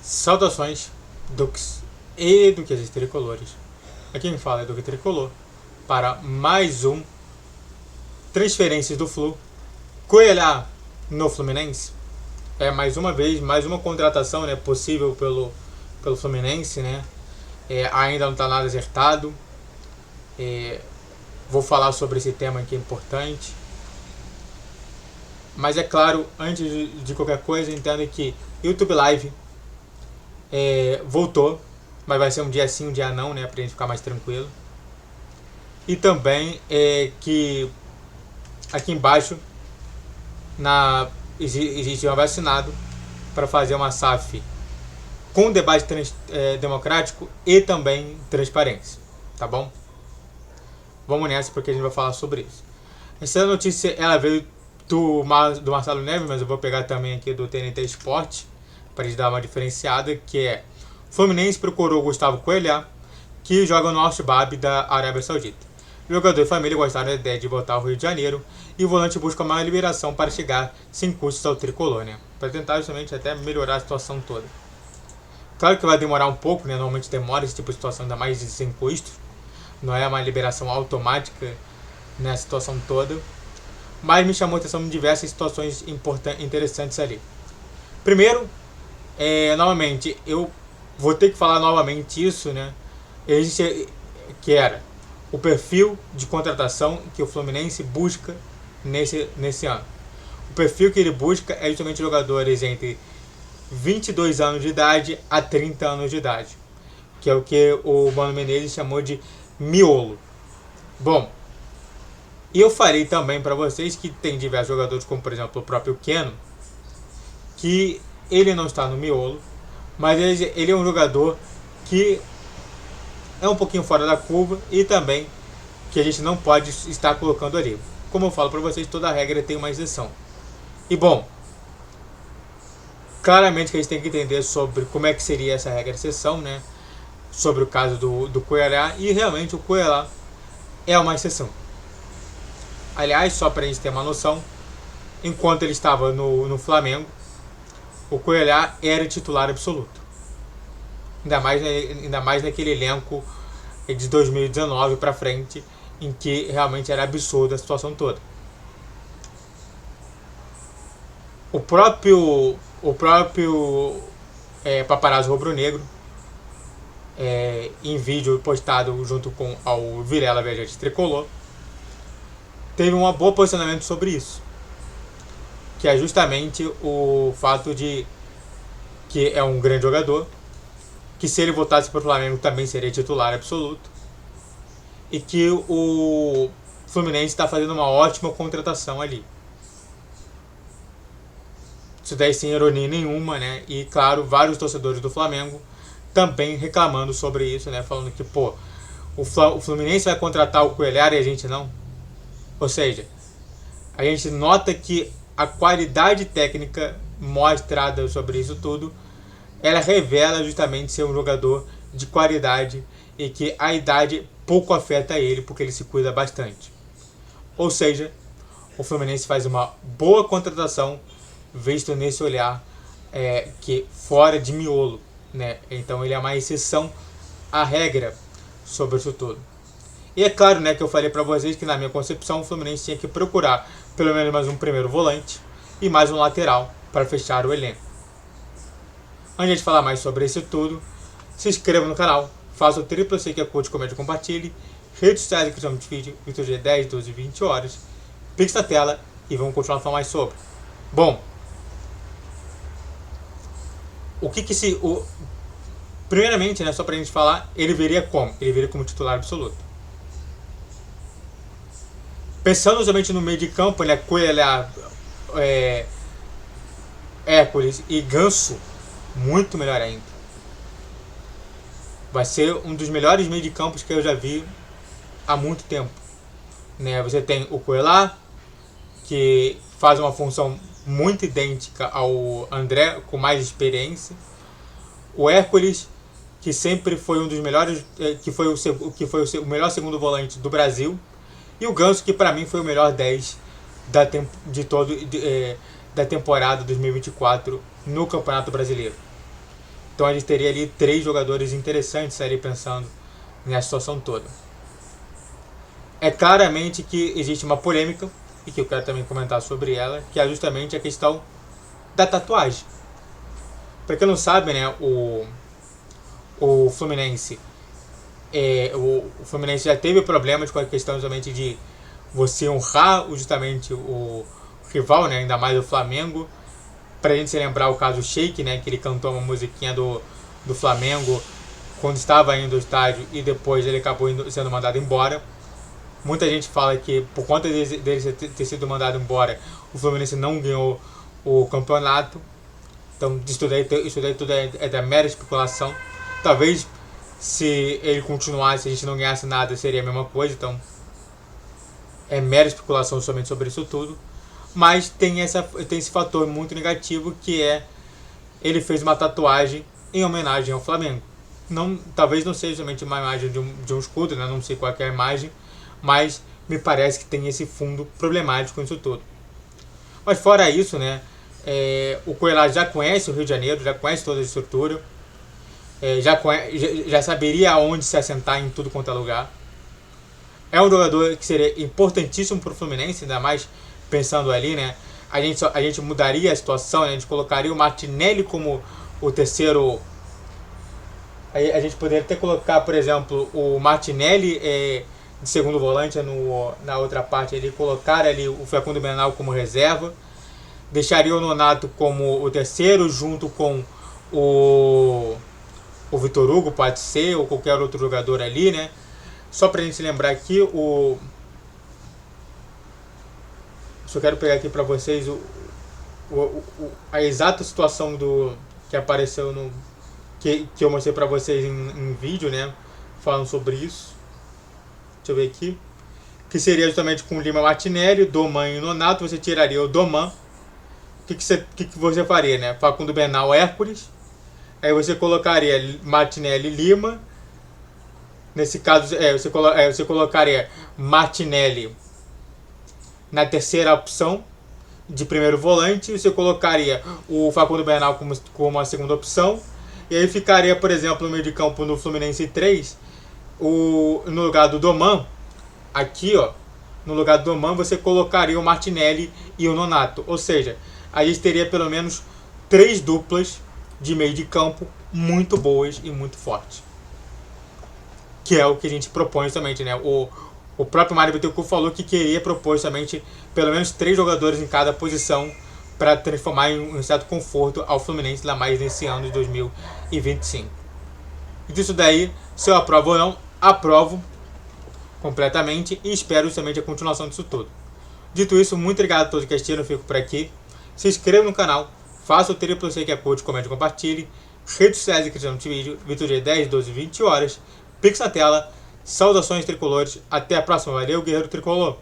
Saudações, Dux e Duques Tricolores. Aqui quem fala é Duque Tricolor para mais um Transferências do Flu. Coelhar no Fluminense. É mais uma vez, mais uma contratação, né, possível pelo Fluminense, né? Ainda não está nada acertado. Vou falar sobre esse tema que é importante. Mas é claro, antes de qualquer coisa, entenda que YouTube Live voltou, mas vai ser um dia sim, um dia não, né, pra gente ficar mais tranquilo. E também que aqui embaixo existe um vacinado para fazer uma SAF com debate democrático e também transparência, tá bom? Vamos nessa porque a gente vai falar sobre isso. Essa notícia ela veio do Marcelo Neves, mas eu vou pegar também aqui do TNT Esporte para a gente dar uma diferenciada, que é: Fluminense procurou Gustavo Coelhar, que joga no Al-Shabaab da Arábia Saudita. O jogador e família gostaram da ideia de voltar ao Rio de Janeiro e o volante busca uma liberação para chegar sem custos ao tricolor, né? Para tentar justamente até melhorar a situação toda. Claro que vai demorar um pouco, né? Normalmente demora esse tipo de situação, ainda mais sem custos. Não é uma liberação automática nessa situação toda. Mas me chamou a atenção em diversas situações interessantes ali. Primeiro, novamente, eu vou ter que falar novamente isso, né? Que era o perfil de contratação que o Fluminense busca nesse ano. O perfil que ele busca é justamente jogadores entre 22 anos de idade a 30 anos de idade, que é o que o Mano Menezes chamou de miolo. Bom, e eu falei também para vocês que tem diversos jogadores, como por exemplo o próprio Keno, que ele não está no miolo, mas ele é um jogador que é um pouquinho fora da curva e também que a gente não pode estar colocando ali. Como eu falo para vocês, toda regra tem uma exceção. E bom, claramente que a gente tem que entender sobre como é que seria essa regra de exceção, né? Sobre o caso do Coelhar, e realmente o Coelhar é uma exceção. Aliás, só para a gente ter uma noção, enquanto ele estava no Flamengo, o Coelhar era titular absoluto. Ainda mais naquele elenco de 2019 para frente, em que realmente era absurda a situação toda. O próprio paparazzo rubro-negro, em vídeo postado junto com o Vilela Viajante Tricolor, teve um bom posicionamento sobre isso, que é justamente o fato de que é um grande jogador, que se ele voltasse para o Flamengo também seria titular absoluto, e que o Fluminense está fazendo uma ótima contratação ali. Isso daí sem ironia nenhuma, né? E claro, vários torcedores do Flamengo também reclamando sobre isso, né? Falando que, o Fluminense vai contratar o Coelhar e a gente não. Ou seja, a gente nota que a qualidade técnica mostrada sobre isso tudo, ela revela justamente ser um jogador de qualidade e que a idade pouco afeta ele, porque ele se cuida bastante. Ou seja, o Fluminense faz uma boa contratação, visto nesse olhar que fora de miolo, né? Então ele é uma exceção à regra sobre isso tudo. E é claro, né, que eu falei para vocês que na minha concepção o Fluminense tinha que procurar pelo menos mais um primeiro volante e mais um lateral para fechar o elenco. Antes de falar mais sobre isso tudo, se inscreva no canal, faça o triplo C que é curte, comente e compartilhe, redes sociais que chamam de vídeo, vídeo de 10, 12, 20 horas, pix na tela e vamos continuar falando mais sobre. Bom, primeiramente, né, só pra gente falar, ele viria como? Ele viria como titular absoluto. Pensando somente no meio de campo, né, Coelhar, Hércules e Ganso, muito melhor ainda. Vai ser um dos melhores meio de campos que eu já vi há muito tempo, né? Você tem o Coelhar, que faz uma função muito idêntica ao André, com mais experiência. O Hércules, que sempre foi um dos melhores, que foi o melhor segundo volante do Brasil. E o Ganso, que para mim foi o melhor 10 da temporada 2024 no Campeonato Brasileiro. Então a gente teria ali 3 jogadores interessantes ali pensando nessa situação toda. É claramente que existe uma polêmica, e que eu quero também comentar sobre ela, que é justamente a questão da tatuagem. Para quem não sabe, né, o Fluminense o Fluminense já teve problemas com a questão justamente de você honrar justamente o rival, né, ainda mais o Flamengo. Pra gente se lembrar o caso Sheik, né, que ele cantou uma musiquinha do Flamengo quando estava indo ao estádio e depois ele acabou sendo mandado embora. Muita gente fala que por conta dele ter sido mandado embora, o Fluminense não ganhou o campeonato. Então isso daí tudo é da mera especulação. Talvez se ele continuasse, a gente não ganhasse nada, seria a mesma coisa. Então é mera especulação somente sobre isso tudo. Mas tem esse fator muito negativo, que é ele fez uma tatuagem em homenagem ao Flamengo. Não, talvez não seja somente uma imagem de um escudo, né? Não sei qual é a imagem, mas me parece que tem esse fundo problemático nisso tudo. Mas fora isso, né, o Coelho já conhece o Rio de Janeiro, já conhece toda a estrutura, já saberia aonde se assentar em tudo quanto é lugar. É um jogador que seria importantíssimo para o Fluminense, ainda mais pensando ali, né? A gente mudaria a situação, né? A gente colocaria o Martinelli como o terceiro. A gente poderia até colocar, por exemplo, o Martinelli de segundo volante na outra parte ali, colocar ali o Facundo Bernal como reserva, deixaria o Nonato como o terceiro, junto com o Vitor Hugo, pode ser, ou qualquer outro jogador ali, né? Só pra gente se lembrar aqui, só quero pegar aqui pra vocês a exata situação que apareceu que eu mostrei pra vocês em vídeo, né? Falando sobre isso. Deixa eu ver aqui. Que seria justamente com o Lima, Martinelli, Doman e Nonato. Você tiraria o Doman. O que você faria, né? Facundo Bernal, Hércules. Aí você colocaria Martinelli, Lima. Nesse caso, você colocaria Martinelli na terceira opção de primeiro volante. Você colocaria o Facundo Bernal como a segunda opção. E aí ficaria, por exemplo, no meio de campo no Fluminense 3, no lugar do Doman, aqui, ó, no lugar do Doman você colocaria o Martinelli e o Nonato. Ou seja, a gente teria pelo menos 3 duplas de meio de campo muito boas e muito fortes. Que é o que a gente propõe somente, né? O próprio Mário Bittencourt falou que queria propor somente pelo menos 3 jogadores em cada posição para transformar em um certo conforto ao Fluminense, lá mais nesse ano de 2025. E disso daí, se eu aprovo ou não, aprovo completamente e espero justamente a continuação disso tudo. Dito isso, muito obrigado a todos que assistiram, eu fico por aqui. Se inscreva no canal, faça o triplo C que é curte, comente e compartilhe. Redes sociais e criação de vídeo, Vitor G 10, 12, 20 horas. Pix na tela, saudações tricolores, até a próxima, valeu, Guerreiro Tricolor!